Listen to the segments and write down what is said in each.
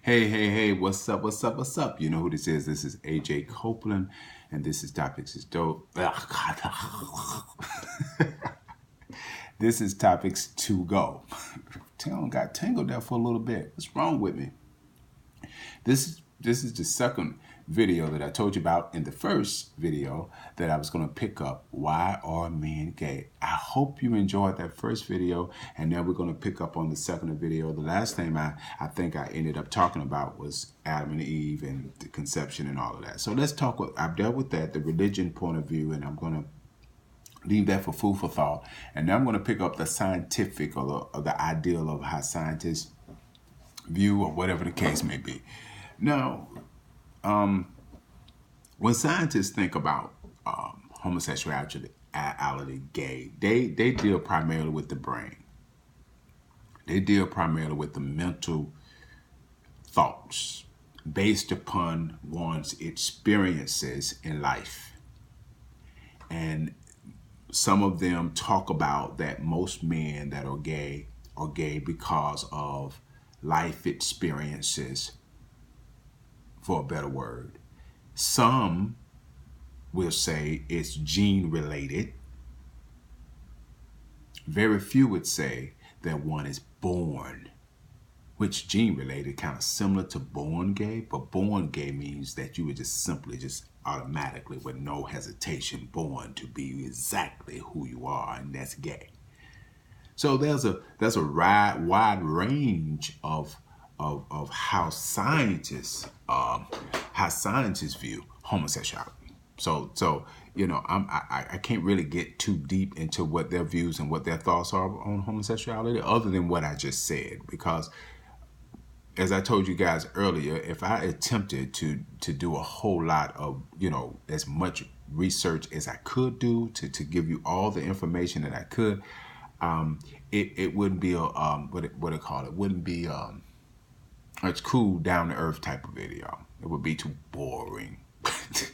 Hey, hey, hey, what's up, what's up, what's up? You know who this is. This is AJ Copland, and this is Topics is Dope. This is Topics to Go. Tongue got tangled there for a little bit. What's wrong with me? This is the second video that I told you about in the first video that I was going to pick up. Why are men gay? I hope you enjoyed that first video, and now we're going to pick up on the second video. The last thing I think I ended up talking about was Adam and Eve and the conception and all of that. So let's talk. I've dealt with that, the religion point of view, and I'm going to leave that for food for thought. And now I'm going to pick up the scientific or the ideal of how scientists view or whatever the case may be. Now, when scientists think about homosexuality, gay, they deal primarily with the brain. They deal primarily with the mental thoughts based upon one's experiences in life. And some of them talk about that most men that are gay because of life experiences, for a better word. Some will say it's gene related. Very few would say that one is born, which gene related, kind of similar to born gay, but born gay means that you were just simply just automatically with no hesitation born to be exactly who you are, and that's gay. So there's a wide range of how scientists view homosexuality. So you know, I can't really get too deep into what their views and what their thoughts are on homosexuality, other than what I just said, because as I told you guys earlier, if I attempted to do a whole lot of, you know, as much research as I could do to give you all the information that I could, it wouldn't be a what do call it? Wouldn't be it's cool down to earth type of video. It would be too boring. Because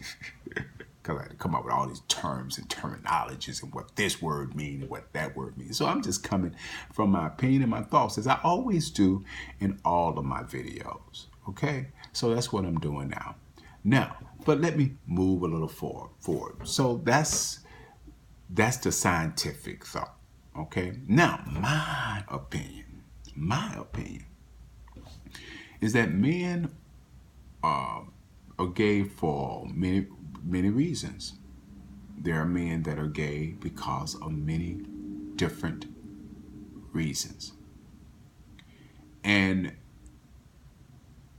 I had to come up with all these terms and terminologies and what this word means and what that word means. So I'm just coming from my opinion and my thoughts, as I always do in all of my videos. Okay? So that's what I'm doing now. But let me move a little forward. So that's the scientific thought. Okay? Now, my opinion is that men are gay for many reasons. There are men that are gay because of many different reasons. And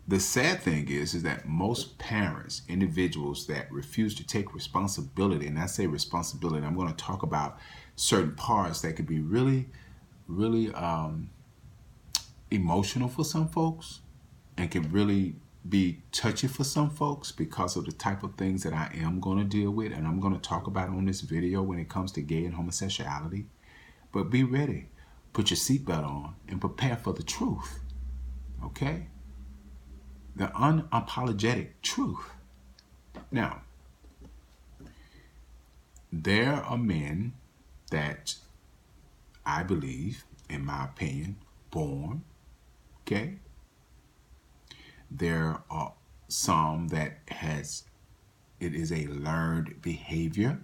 the sad thing is that most parents, individuals that refuse to take responsibility, and I say responsibility, I'm going to talk about certain parts that could be really, really emotional for some folks and can really be touchy for some folks because of the type of things that I am going to deal with and I'm going to talk about on this video when it comes to gay and homosexuality. But be ready. Put your seatbelt on and prepare for the truth. Okay? The unapologetic truth. Now, there are men that I believe, in my opinion, born gay. There are some that it is a learned behavior,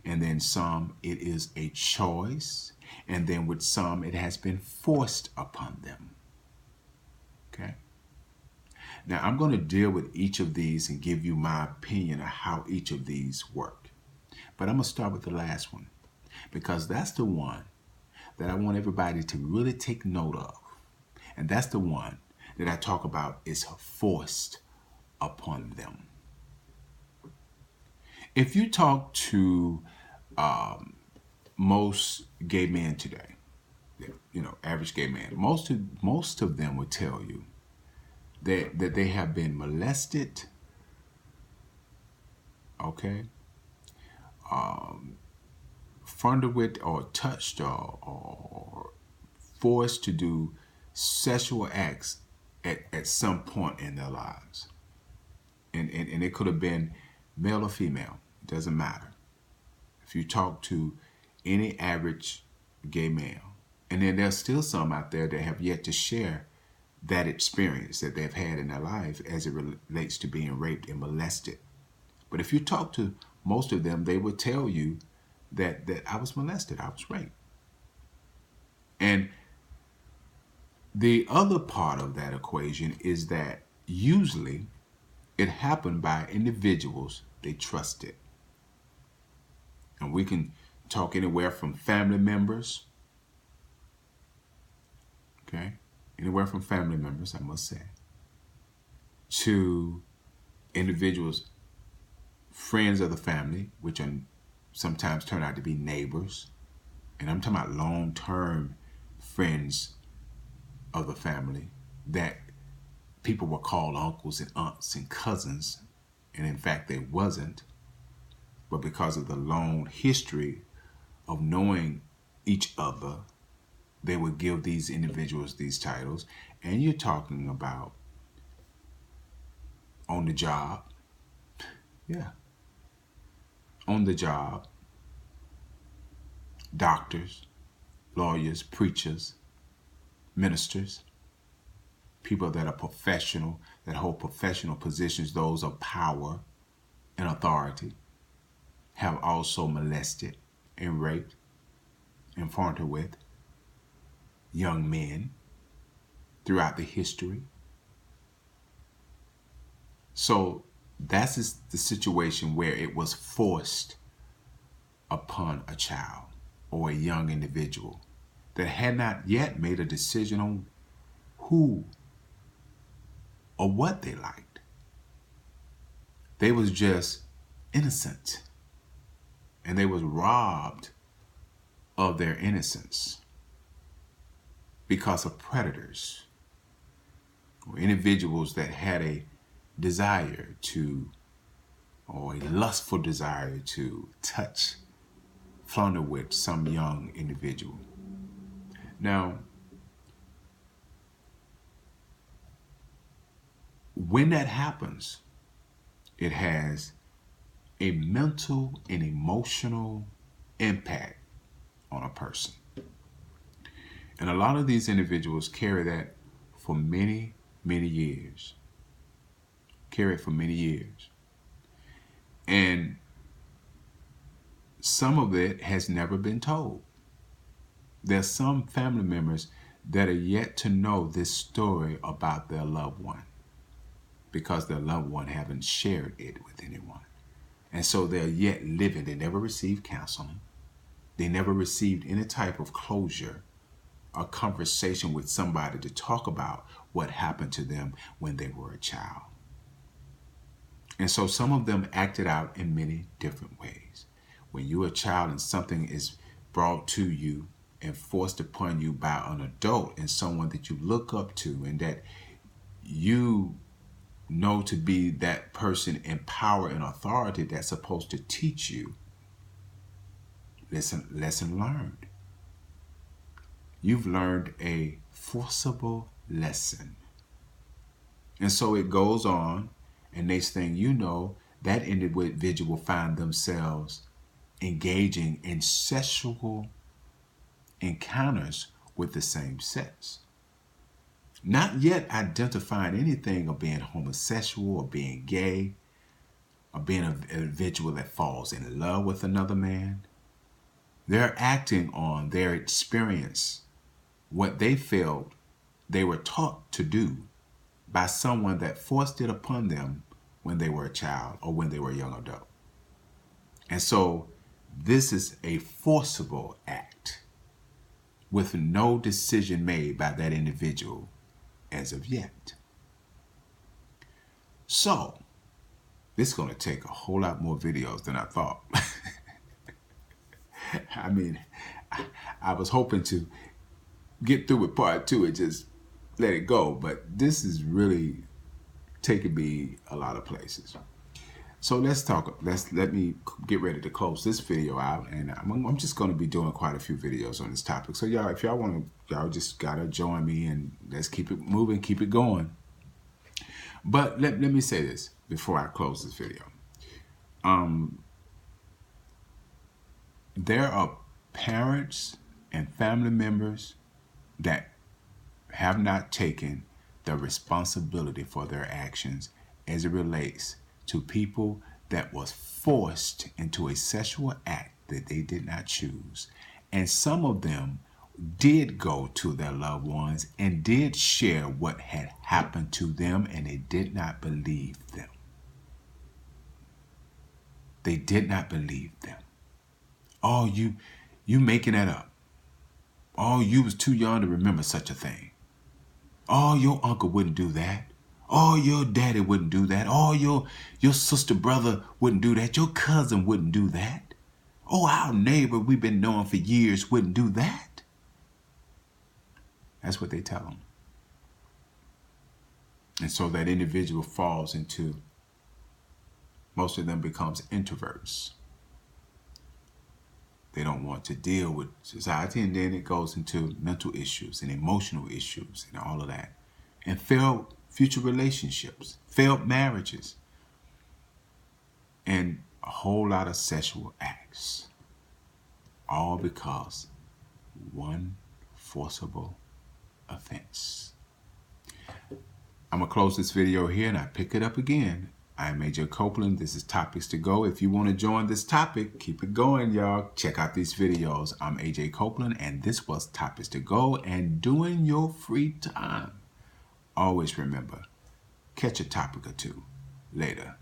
and then some it is a choice, and then with some it has been forced upon them. Okay? Now I'm going to deal with each of these and give you my opinion of how each of these work. But I'm going to start with the last one, because that's the one that I want everybody to really take note of. And that's the one that I talk about is forced upon them. If you talk to most gay men today, you know, average gay man, most of them would tell you that they have been molested, okay, fronted with or touched or forced to do sexual acts at some point in their lives. And it could have been male or female. It doesn't matter. If you talk to any average gay male, and then there's still some out there that have yet to share that experience that they've had in their life as it relates to being raped and molested. But if you talk to most of them, they would tell you that I was molested, I was raped. And the other part of that equation is that usually it happened by individuals they trusted. And we can talk anywhere from family members, okay? Anywhere from family members, I must say, to individuals, friends of the family, which are sometimes turn out to be neighbors. And I'm talking about long-term friends of the family that people were called uncles and aunts and cousins. And in fact, they wasn't. But because of the long history of knowing each other, they would give these individuals these titles. And you're talking about on the job. Yeah. On the job. Doctors, lawyers, preachers, ministers, people that are professional, that hold professional positions, those of power and authority, have also molested and raped and fawnered with young men throughout the history. So that's the situation where it was forced upon a child or a young individual that had not yet made a decision on who or what they liked. They was just innocent, and they was robbed of their innocence because of predators or individuals that had a desire to, or a lustful desire to touch, flounder with some young individual. Now, when that happens, it has a mental and emotional impact on a person. And a lot of these individuals carry that for many, many years. Carry it for many years. And some of it has never been told. There's some family members that are yet to know this story about their loved one because their loved one haven't shared it with anyone. And so they're yet living. They never received counseling. They never received any type of closure or conversation with somebody to talk about what happened to them when they were a child. And so some of them acted out in many different ways. When you're a child and something is brought to you and forced upon you by an adult and someone that you look up to and that you know to be that person in power and authority that's supposed to teach you, lesson learned. You've learned a forcible lesson. And so it goes on, and next thing you know, that individual find themselves engaging in sexual encounters with the same sex. Not yet identifying anything of being homosexual or being gay or being an individual that falls in love with another man. They're acting on their experience, what they felt they were taught to do by someone that forced it upon them when they were a child or when they were a young adult. And so this is a forcible act with no decision made by that individual as of yet. So this is going to take a whole lot more videos than I thought. I mean, I was hoping to get through with part 2 and just let it go, but this is really taking me a lot of places. So let me get ready to close this video out, and I'm just going to be doing quite a few videos on this topic. So y'all, if y'all want to, y'all just gotta join me and let's keep it moving, keep it going. But let me say this before I close this video. There are parents and family members that have not taken the responsibility for their actions as it relates to people that was forced into a sexual act that they did not choose. And some of them did go to their loved ones and did share what had happened to them, and they did not believe them. They did not believe them. Oh, you making that up. Oh, you was too young to remember such a thing. Oh, your uncle wouldn't do that. Oh, your daddy wouldn't do that. Oh, your sister, brother wouldn't do that. Your cousin wouldn't do that. Oh, our neighbor we've been knowing for years wouldn't do that. That's what they tell them. And so that individual falls into, most of them becomes introverts. They don't want to deal with society, and then it goes into mental issues and emotional issues and all of that. And failed future relationships, failed marriages, and a whole lot of sexual acts. All because one forcible offense. I'm going to close this video here and I pick it up again. I'm AJ Copland. This is Topics to Go. If you want to join this topic, keep it going, y'all. Check out these videos. I'm AJ Copland, and this was Topics to Go and during your free time. Always remember, catch a topic or two later.